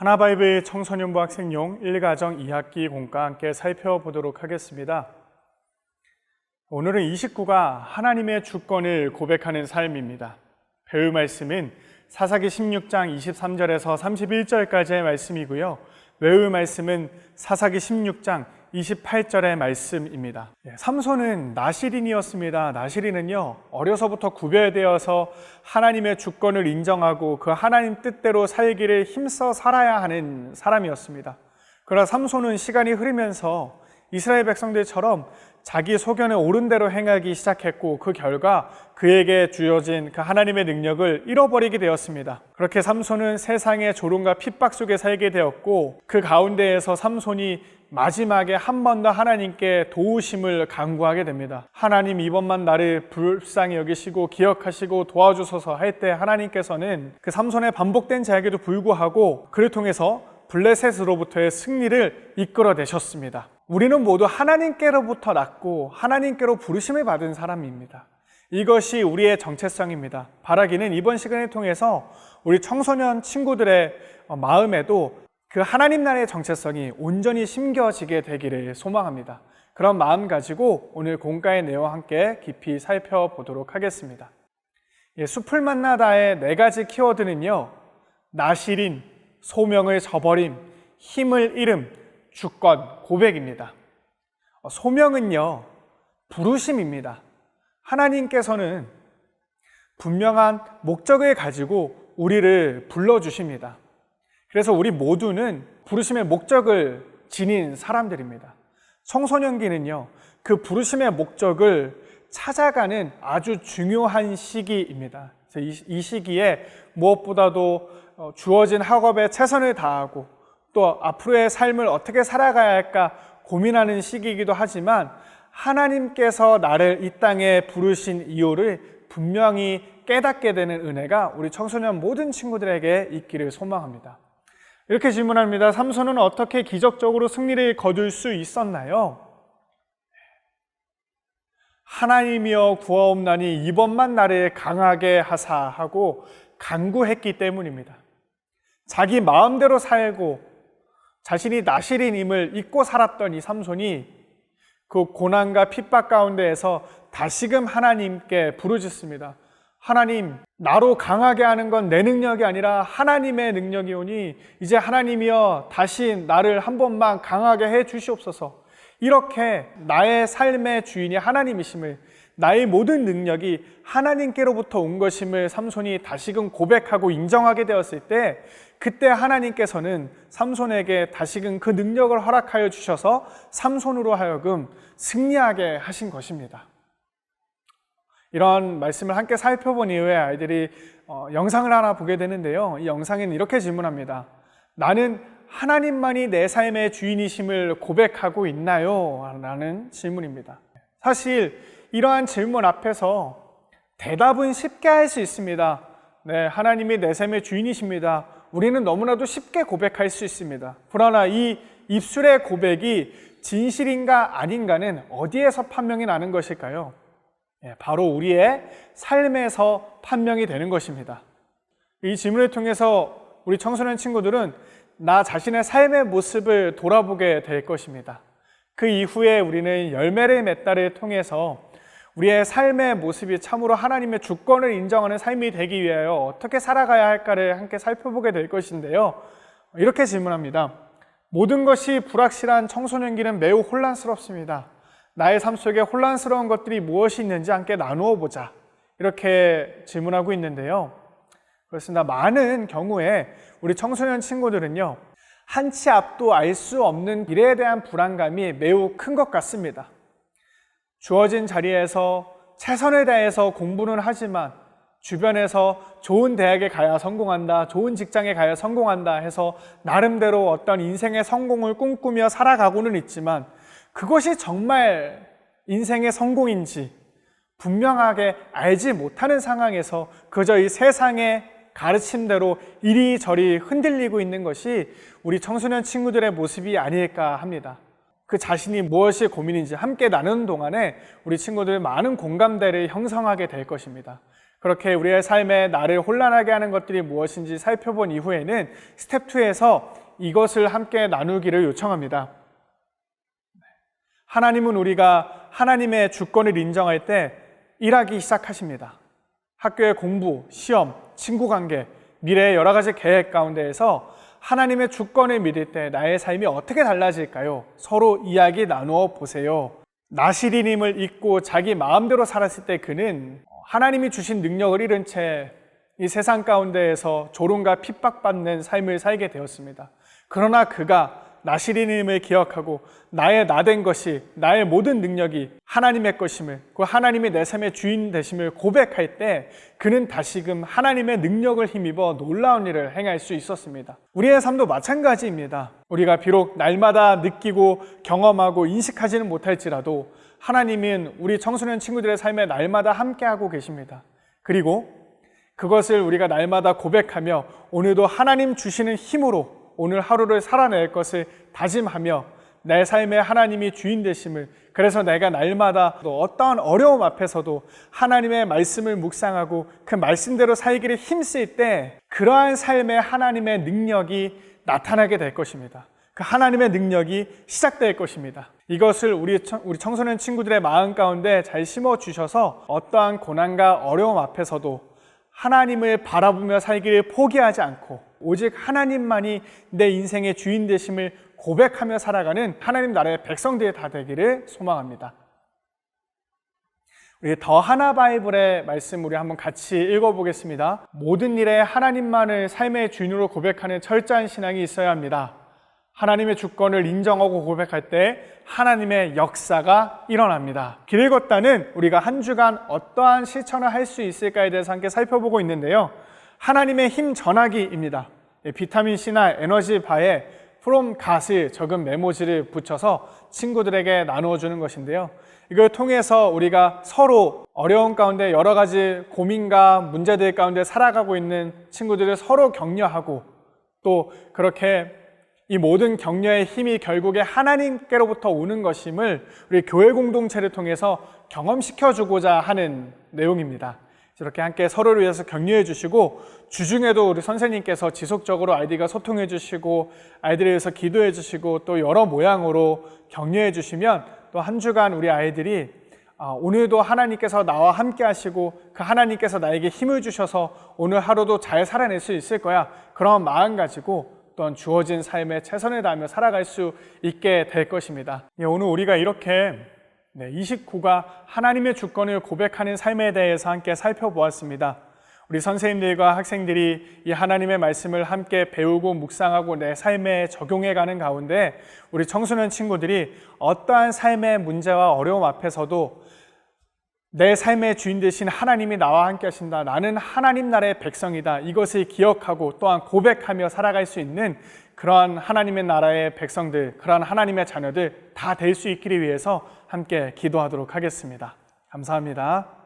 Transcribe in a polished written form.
하나바이블 청소년부 학생용 1가정 2학기 공과 함께 살펴보도록 하겠습니다. 오늘은 29가 하나님의 주권을 고백하는 삶입니다. 배울 말씀은 사사기 16장 23절에서 31절까지의 말씀이고요. 외울 말씀은 사사기 16장 28절의 말씀입니다. 삼손은 나실인이었습니다. 나실인은요, 어려서부터 구별되어서 하나님의 주권을 인정하고 그 하나님 뜻대로 살기를 힘써 살아야 하는 사람이었습니다. 그러나 삼손은 시간이 흐르면서 이스라엘 백성들처럼 자기 소견에 옳은 대로 행하기 시작했고, 그 결과 그에게 주어진 그 하나님의 능력을 잃어버리게 되었습니다. 그렇게 삼손은 세상의 조롱과 핍박 속에 살게 되었고, 그 가운데에서 삼손이 마지막에 한 번 더 하나님께 도우심을 간구하게 됩니다. 하나님, 이번만 나를 불쌍히 여기시고 기억하시고 도와주소서 할 때 하나님께서는 그 삼손의 반복된 자에게도 불구하고 그를 통해서 블레셋으로부터의 승리를 이끌어내셨습니다. 우리는 모두 하나님께로부터 낳고 하나님께로 부르심을 받은 사람입니다. 이것이 우리의 정체성입니다. 바라기는 이번 시간을 통해서 우리 청소년 친구들의 마음에도 그 하나님 나라의 정체성이 온전히 심겨지게 되기를 소망합니다. 그런 마음 가지고 오늘 공과의 내용과 함께 깊이 살펴보도록 하겠습니다. 숲을 만나다의 4가지 키워드는요, 나실인, 소명을 저버림, 힘을 잃음, 주권, 고백입니다. 소명은요, 부르심입니다. 하나님께서는 분명한 목적을 가지고 우리를 불러주십니다. 그래서 우리 모두는 부르심의 목적을 지닌 사람들입니다. 청소년기는요, 그 부르심의 목적을 찾아가는 아주 중요한 시기입니다. 그래서 이 시기에 무엇보다도 주어진 학업에 최선을 다하고 또 앞으로의 삶을 어떻게 살아가야 할까 고민하는 시기이기도 하지만, 하나님께서 나를 이 땅에 부르신 이유를 분명히 깨닫게 되는 은혜가 우리 청소년 모든 친구들에게 있기를 소망합니다. 이렇게 질문합니다. 삼손은 어떻게 기적적으로 승리를 거둘 수 있었나요? 하나님이여 구하옵나니 이번만 나를 강하게 하사 하고 간구했기 때문입니다. 자기 마음대로 살고 자신이 나실인임을 잊고 살았던 이 삼손이 그 고난과 핍박 가운데에서 다시금 하나님께 부르짖습니다. 하나님, 나로 강하게 하는 건 내 능력이 아니라 하나님의 능력이오니 이제 하나님이여 다시 나를 한 번만 강하게 해 주시옵소서. 이렇게 나의 삶의 주인이 하나님이심을, 나의 모든 능력이 하나님께로부터 온 것임을 삼손이 다시금 고백하고 인정하게 되었을 때, 그때 하나님께서는 삼손에게 다시금 그 능력을 허락하여 주셔서 삼손으로 하여금 승리하게 하신 것입니다. 이런 말씀을 함께 살펴본 이후에 아이들이 영상을 하나 보게 되는데요, 이 영상에는 이렇게 질문합니다. 나는 하나님만이 내 삶의 주인이심을 고백하고 있나요? 라는 질문입니다. 사실 이러한 질문 앞에서 대답은 쉽게 할 수 있습니다. 네, 하나님이 내 삶의 주인이십니다. 우리는 너무나도 쉽게 고백할 수 있습니다. 그러나 이 입술의 고백이 진실인가 아닌가는 어디에서 판명이 나는 것일까요? 바로 우리의 삶에서 판명이 되는 것입니다. 이 질문을 통해서 우리 청소년 친구들은 나 자신의 삶의 모습을 돌아보게 될 것입니다. 그 이후에 우리는 열매를 맺다를 통해서 우리의 삶의 모습이 참으로 하나님의 주권을 인정하는 삶이 되기 위하여 어떻게 살아가야 할까를 함께 살펴보게 될 것인데요, 이렇게 질문합니다. 모든 것이 불확실한 청소년기는 매우 혼란스럽습니다. 나의 삶 속에 혼란스러운 것들이 무엇이 있는지 함께 나누어 보자, 이렇게 질문하고 있는데요, 그렇습니다. 많은 경우에 우리 청소년 친구들은요, 한치 앞도 알 수 없는 미래에 대한 불안감이 매우 큰 것 같습니다. 주어진 자리에서 최선을 다해서 공부는 하지만 주변에서 좋은 대학에 가야 성공한다, 좋은 직장에 가야 성공한다 해서 나름대로 어떤 인생의 성공을 꿈꾸며 살아가고는 있지만, 그것이 정말 인생의 성공인지 분명하게 알지 못하는 상황에서 그저 이 세상의 가르침대로 이리저리 흔들리고 있는 것이 우리 청소년 친구들의 모습이 아닐까 합니다. 그 자신이 무엇이 고민인지 함께 나누는 동안에 우리 친구들 많은 공감대를 형성하게 될 것입니다. 그렇게 우리의 삶에 나를 혼란하게 하는 것들이 무엇인지 살펴본 이후에는 스텝 2에서 이것을 함께 나누기를 요청합니다. 하나님은 우리가 하나님의 주권을 인정할 때 일하기 시작하십니다. 학교의 공부, 시험, 친구 관계, 미래의 여러 가지 계획 가운데에서 하나님의 주권을 믿을 때 나의 삶이 어떻게 달라질까요? 서로 이야기 나누어 보세요. 나시리님을 잊고 자기 마음대로 살았을 때 그는 하나님이 주신 능력을 잃은 채 이 세상 가운데에서 조롱과 핍박받는 삶을 살게 되었습니다. 그러나 그가 나시리님을 기억하고 나의 나된 것이, 나의 모든 능력이 하나님의 것임을, 그 하나님이 내 삶의 주인 되심을 고백할 때 그는 다시금 하나님의 능력을 힘입어 놀라운 일을 행할 수 있었습니다. 우리의 삶도 마찬가지입니다. 우리가 비록 날마다 느끼고 경험하고 인식하지는 못할지라도 하나님은 우리 청소년 친구들의 삶에 날마다 함께하고 계십니다. 그리고 그것을 우리가 날마다 고백하며 오늘도 하나님 주시는 힘으로 오늘 하루를 살아낼 것을 다짐하며 내 삶에 하나님이 주인 되심을, 그래서 내가 날마다 또 어떠한 어려움 앞에서도 하나님의 말씀을 묵상하고 그 말씀대로 살기를 힘쓸 때 그러한 삶에 하나님의 능력이 나타나게 될 것입니다. 그 하나님의 능력이 시작될 것입니다. 이것을 우리 청소년 친구들의 마음 가운데 잘 심어주셔서 어떠한 고난과 어려움 앞에서도 하나님을 바라보며 살기를 포기하지 않고 오직 하나님만이 내 인생의 주인 되심을 고백하며 살아가는 하나님 나라의 백성들이 다 되기를 소망합니다. 우리 더 하나 바이블의 말씀 우리 한번 같이 읽어보겠습니다. 모든 일에 하나님만을 삶의 주인으로 고백하는 철저한 신앙이 있어야 합니다. 하나님의 주권을 인정하고 고백할 때 하나님의 역사가 일어납니다. 길 읽었다는 우리가 한 주간 어떠한 실천을 할 수 있을까에 대해서 함께 살펴보고 있는데요. 하나님의 힘 전하기입니다. 비타민C나 에너지바에 From God을 적은 메모지를 붙여서 친구들에게 나누어 주는 것인데요. 이걸 통해서 우리가 서로 어려운 가운데 여러 가지 고민과 문제들 가운데 살아가고 있는 친구들을 서로 격려하고 또 그렇게 이 모든 격려의 힘이 결국에 하나님께로부터 오는 것임을 우리 교회 공동체를 통해서 경험시켜주고자 하는 내용입니다. 이렇게 함께 서로를 위해서 격려해 주시고 주중에도 우리 선생님께서 지속적으로 아이들과 소통해 주시고 아이들을 위해서 기도해 주시고 또 여러 모양으로 격려해 주시면 또 한 주간 우리 아이들이 오늘도 하나님께서 나와 함께 하시고 그 하나님께서 나에게 힘을 주셔서 오늘 하루도 잘 살아낼 수 있을 거야, 그런 마음 가지고 또한 주어진 삶에 최선을 다하며 살아갈 수 있게 될 것입니다. 오늘 우리가 이렇게 29가 하나님의 주권을 고백하는 삶에 대해서 함께 살펴보았습니다. 우리 선생님들과 학생들이 이 하나님의 말씀을 함께 배우고 묵상하고 내 삶에 적용해가는 가운데 우리 청소년 친구들이 어떠한 삶의 문제와 어려움 앞에서도 내 삶의 주인 되신 하나님이 나와 함께 하신다, 나는 하나님 나라의 백성이다, 이것을 기억하고 또한 고백하며 살아갈 수 있는 그러한 하나님의 나라의 백성들, 그러한 하나님의 자녀들 다 될 수 있기를 위해서 함께 기도하도록 하겠습니다. 감사합니다.